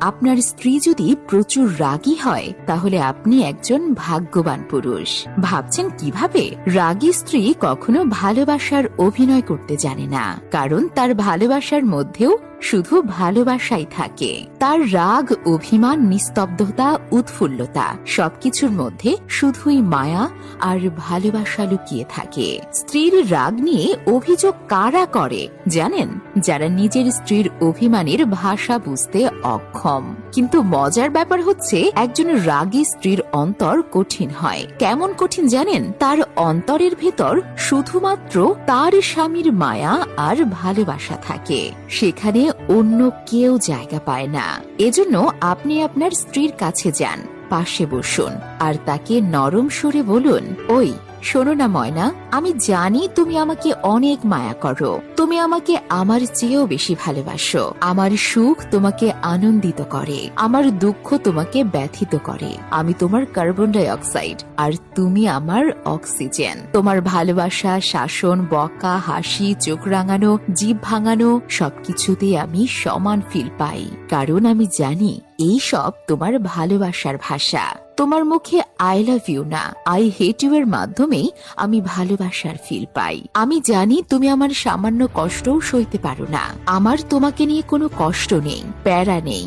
আপনার স্ত্রী যদি প্রচুর রাগী হয় তাহলে আপনি একজন ভাগ্যবান পুরুষ। ভাবছেন কিভাবে? রাগী স্ত্রী কখনো ভালোবাসার অভিনয় করতে জানে না, কারণ তার ভালোবাসার মধ্যেও শুধু ভালোবাসাই থাকে। তার রাগ, অভিমান, নিস্তব্ধতা, উৎফুল্লতা সবকিছুর মধ্যে শুধুই মায়া আর ভালোবাসা লুকিয়ে থাকে। স্ত্রীর রাগ নিয়ে অভিযোগ কারা করে জানেন? যারা নিজের স্ত্রীর অভিমানের ভাষা বুঝতে অক্ষম। কিন্তু মজার ব্যাপার হচ্ছে, একজন রাগী স্ত্রীর অন্তর কঠিন হয়। কেমন কঠিন জানেন? তার অন্তরের ভেতর শুধুমাত্র তার স্বামীর মায়া আর ভালোবাসা থাকে, সেখানে অন্য কেউ জায়গা পায় না। এজন্য আপনি আপনার স্ত্রীর কাছে যান, পাশে বসুন আর তাকে নরম সুরে বলুন, ওই শোনো না ময়না, আমি জানি তুমি আমাকে অনেক মায়া করো, তুমি আমাকে আমার চেয়েও বেশি ভালোবাসো। আমার সুখ তোমাকে আনন্দিত করে, আমার দুঃখ তোমাকে ব্যথিত করে। আমি তোমার কার্বন ডাই অক্সাইড আর তুমি আমার অক্সিজেন। তোমার ভালোবাসা, শাসন, বকা, হাসি, চোখ রাঙানো, জিভ ভাঙানো সবকিছুতেই আমি সমান ফিল পাই, কারণ আমি জানি এই সব তোমার ভালোবাসার ভাষা। তোমার মুখে আই লাভ ইউ না, আই হেট ইউ এর মাধ্যমেই আমি ভালোবাসার ফিল পাই। আমি জানি তুমি আমার সামান্য কষ্টও সইতে পারো না। আমার তোমাকে নিয়ে কোনো কষ্ট নেই, প্যারা নেই।